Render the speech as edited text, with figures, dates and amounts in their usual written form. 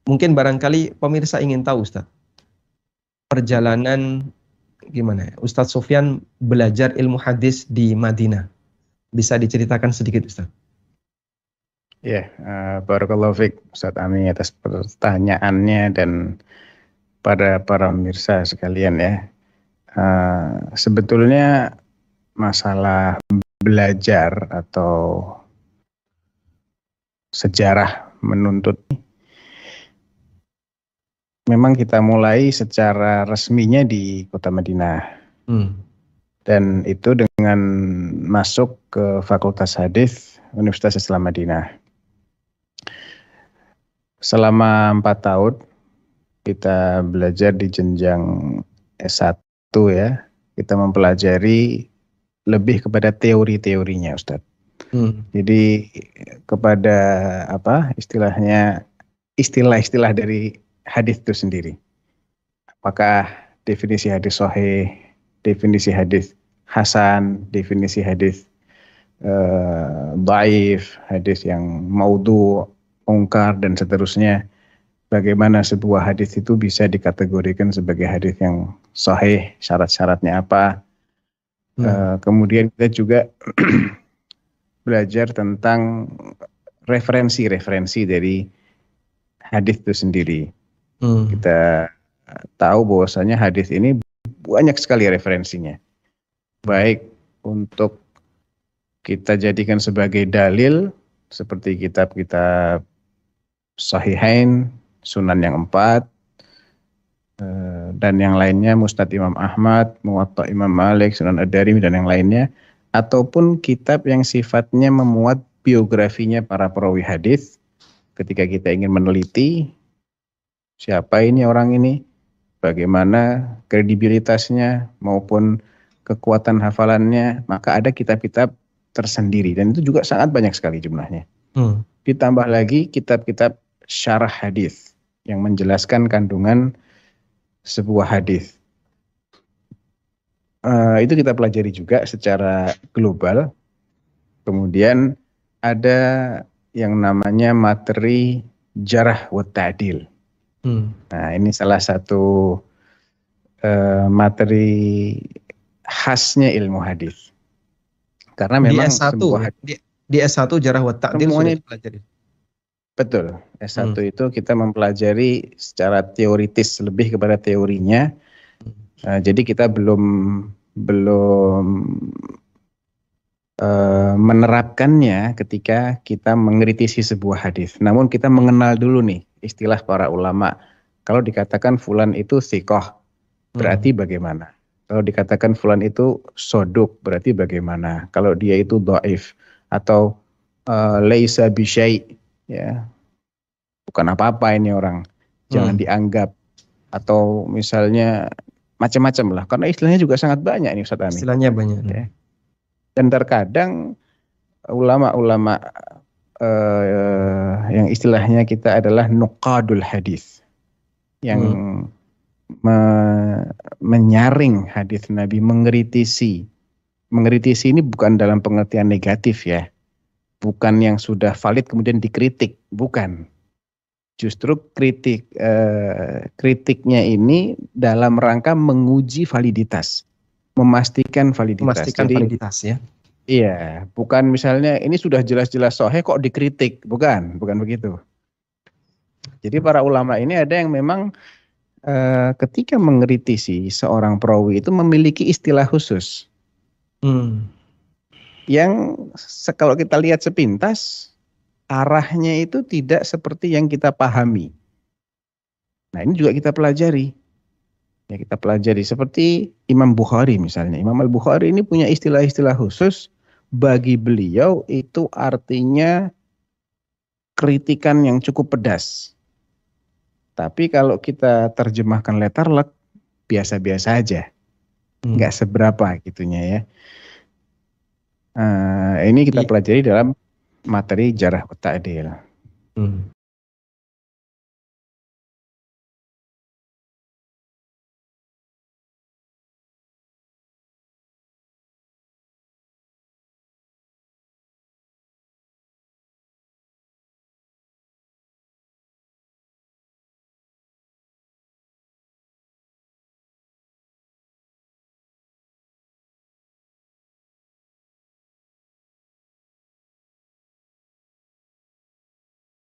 Mungkin barangkali pemirsa ingin tahu Ustaz, perjalanan gimana ya? Ustadz Sofyan belajar ilmu hadis di Madinah. Bisa diceritakan sedikit Ustaz? Ya, barakallahu fiik Ustaz Ami atas pertanyaannya dan pada para pemirsa sekalian ya. Sebetulnya masalah belajar atau sejarah menuntut memang kita mulai secara resminya di kota Madinah. Dan itu dengan masuk ke Fakultas Hadis Universitas Islam Madinah. Selama 4 tahun kita belajar di jenjang S1 ya. Kita mempelajari lebih kepada teori-teorinya Ustadz. Jadi kepada istilah-istilah dari hadis itu sendiri. Apakah definisi hadis sahih, definisi hadis hasan, definisi hadis dhaif, hadis yang maudhu, mungkar dan seterusnya. Bagaimana sebuah hadis itu bisa dikategorikan sebagai hadis yang sahih, syarat-syaratnya apa. Kemudian kita juga belajar tentang referensi-referensi dari hadis itu sendiri. Kita tahu bahwasanya hadis ini banyak sekali referensinya. Baik untuk kita jadikan sebagai dalil seperti kitab-kitab Sahihain, Sunan yang 4, dan yang lainnya, Musnad Imam Ahmad, Muwatta Imam Malik, Sunan Ad-Darimi dan yang lainnya, ataupun kitab yang sifatnya memuat biografinya para perawi hadis. Ketika kita ingin meneliti siapa ini orang ini, bagaimana kredibilitasnya maupun kekuatan hafalannya, maka ada kitab-kitab tersendiri dan itu juga sangat banyak sekali jumlahnya. Ditambah lagi kitab-kitab syarah hadis yang menjelaskan kandungan sebuah hadis. Itu kita pelajari juga secara global. Kemudian ada yang namanya materi jarah wa ta'dil. Nah, ini salah satu materi khasnya ilmu hadis. Karena memang di S1 jarah wa ta'dil sudah dipelajari. Betul. S1 itu kita mempelajari secara teoritis, lebih kepada teorinya. Jadi kita belum menerapkannya ketika kita mengkritisi sebuah hadis. Namun kita mengenal dulu nih istilah para ulama. Kalau dikatakan fulan itu thiqah, berarti bagaimana? Kalau dikatakan fulan itu soduk, berarti bagaimana? Kalau dia itu dhaif atau laisa bisyai, ya bukan apa-apa ini orang, jangan dianggap, atau misalnya macam-macam lah, karena istilahnya juga sangat banyak nih Ustaz Ami. Istilahnya banyak ya. Dan terkadang ulama-ulama yang istilahnya kita adalah nuqadul hadis, yang menyaring hadis Nabi, mengkritisi ini bukan dalam pengertian negatif ya. Bukan yang sudah valid kemudian dikritik, bukan. Justru kritiknya ini dalam rangka menguji validitas, memastikan validitas. Validitas ya. Iya, bukan misalnya ini sudah jelas-jelas sahih kok dikritik, bukan begitu. Jadi para ulama ini ada yang memang ketika mengkritisi seorang perawi itu memiliki istilah khusus. Yang kalau kita lihat sepintas arahnya itu tidak seperti yang kita pahami. Nah, ini juga kita pelajari. Ya, kita pelajari seperti Imam Bukhari misalnya. Imam Al-Bukhari ini punya istilah-istilah khusus, bagi beliau itu artinya kritikan yang cukup pedas. Tapi kalau kita terjemahkan letterlek biasa-biasa aja. Nggak seberapa gitunya ya. Ini kita pelajari dalam materi jarah wa ta'dil.